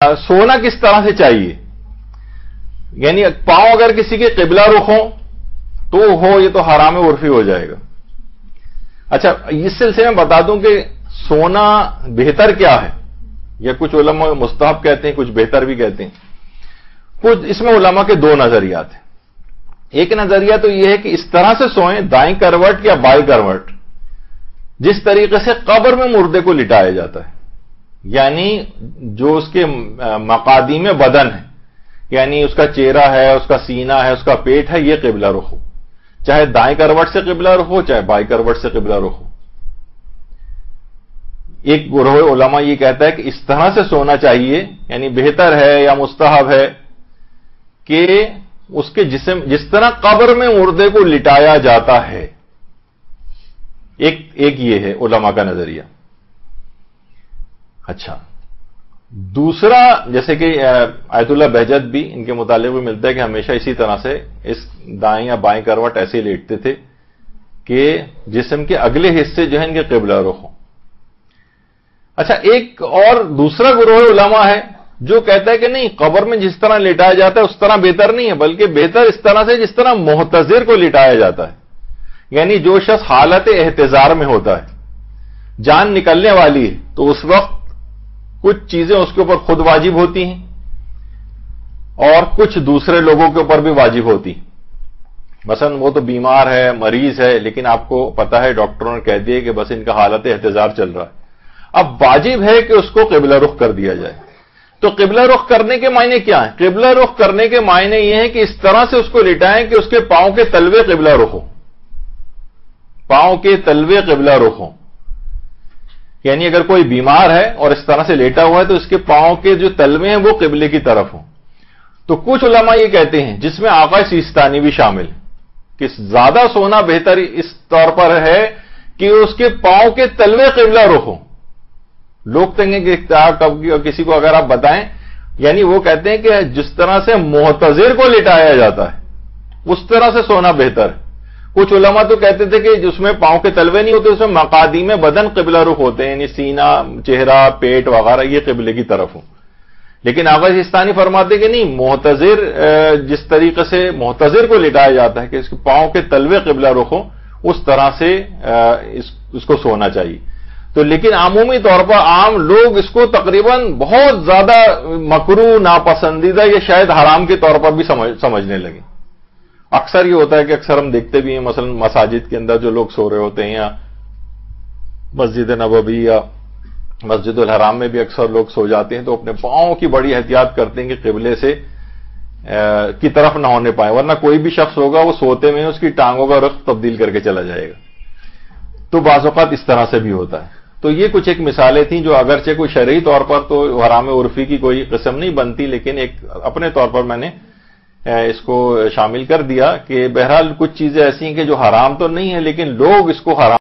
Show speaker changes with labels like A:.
A: سونا کس طرح سے چاہیے، یعنی پاؤں اگر کسی کے قبلہ رخ ہوں تو ہو، یہ تو حرام عرفی ہو جائے گا۔ اچھا، اس سلسلے میں بتا دوں کہ سونا بہتر کیا ہے، یا کچھ علماء مستحب کہتے ہیں، کچھ بہتر بھی کہتے ہیں۔ کچھ اس میں علماء کے دو نظریات ہیں۔ ایک نظریہ تو یہ ہے کہ اس طرح سے سوئیں، دائیں کروٹ یا بائیں کروٹ، جس طریقے سے قبر میں مردے کو لٹایا جاتا ہے، یعنی جو اس کے مقادیم بدن ہے، یعنی اس کا چہرہ ہے، اس کا سینہ ہے، اس کا پیٹ ہے، یہ قبلہ رخ ہو، چاہے دائیں کروٹ سے قبلہ رخ ہو چاہے بائیں کروٹ سے قبلہ رخ ہو۔ ایک گروہ علماء یہ کہتا ہے کہ اس طرح سے سونا چاہیے، یعنی بہتر ہے یا مستحب ہے کہ اس کے جسم جس طرح قبر میں مردے کو لٹایا جاتا ہے، ایک یہ ہے علماء کا نظریہ۔ اچھا، دوسرا جیسے کہ آیت اللہ بہجت بھی ان کے متعلق بھی ملتا ہے کہ ہمیشہ اسی طرح سے اس دائیں یا بائیں کروٹ ایسے لیٹتے تھے کہ جسم کے اگلے حصے جو ہیں ان کے قبلہ رخ ہوں۔ اچھا، ایک اور دوسرا گروہ علماء ہے جو کہتا ہے کہ نہیں، قبر میں جس طرح لٹایا جاتا ہے اس طرح بہتر نہیں ہے، بلکہ بہتر اس طرح سے جس طرح محتضر کو لٹایا جاتا ہے، یعنی جو شخص حالت احتضار میں ہوتا ہے، جان نکلنے والی ہے، تو اس وقت کچھ چیزیں اس کے اوپر خود واجب ہوتی ہیں اور کچھ دوسرے لوگوں کے اوپر بھی واجب ہوتی ہیں۔ مثلا وہ تو بیمار ہے، مریض ہے، لیکن آپ کو پتا ہے ڈاکٹروں نے کہہ دیا کہ بس ان کا حالت احتضار چل رہا ہے، اب واجب ہے کہ اس کو قبلہ رخ کر دیا جائے۔ تو قبلہ رخ کرنے کے معنی کیا ہیں؟ قبلہ رخ کرنے کے معنی یہ ہے کہ اس طرح سے اس کو لٹائیں کہ اس کے پاؤں کے تلوے قبلہ رخ ہوں، پاؤں کے تلوے قبلہ رخ ہوں، یعنی اگر کوئی بیمار ہے اور اس طرح سے لیٹا ہوا ہے تو اس کے پاؤں کے جو تلوے ہیں وہ قبلے کی طرف ہوں۔ تو کچھ علماء یہ کہتے ہیں، جس میں آقا سیستانی بھی شامل ہے، کہ زیادہ سونا بہتر اس طور پر ہے کہ اس کے پاؤں کے تلوے قبلہ رخ ہوں۔ لوگ کہیں کہ کسی کو اگر آپ بتائیں، یعنی وہ کہتے ہیں کہ جس طرح سے محتضر کو لٹایا جاتا ہے اس طرح سے سونا بہتر ہے۔ کچھ علماء تو کہتے تھے کہ جس میں پاؤں کے تلوے نہیں ہوتے اس میں مقادیم بدن قبلہ رخ ہوتے ہیں، یعنی سینہ، چہرہ، پیٹ وغیرہ یہ قبلے کی طرف ہوں۔ لیکن آقا سیستانی فرماتے کہ نہیں، محتضر جس طریقے سے محتضر کو لٹایا جاتا ہے کہ اس کے پاؤں کے تلوے قبلہ رخ ہوں، اس طرح سے اس کو سونا چاہیے۔ تو لیکن عمومی طور پر عام لوگ اس کو تقریباً بہت زیادہ مکروہ، ناپسندیدہ یا شاید حرام کے طور پر بھی سمجھنے لگے۔ اکثر یہ ہوتا ہے کہ اکثر ہم دیکھتے بھی ہیں، مثلا مساجد کے اندر جو لوگ سو رہے ہوتے ہیں، یا مسجد نبوی یا مسجد الحرام میں بھی اکثر لوگ سو جاتے ہیں، تو اپنے پاؤں کی بڑی احتیاط کرتے ہیں کہ قبلے سے کی طرف نہ ہونے پائے، ورنہ کوئی بھی شخص ہوگا وہ سوتے میں اس کی ٹانگوں کا رخ تبدیل کر کے چلا جائے گا۔ تو بعض اوقات اس طرح سے بھی ہوتا ہے۔ تو یہ کچھ ایک مثالیں تھیں جو اگرچہ کوئی شرعی طور پر تو حرام عرفی کی کوئی قسم نہیں بنتی، لیکن ایک اپنے طور پر میں نے اس کو شامل کر دیا کہ بہرحال کچھ چیزیں ایسی ہیں کہ جو حرام تو نہیں ہے لیکن لوگ اس کو حرام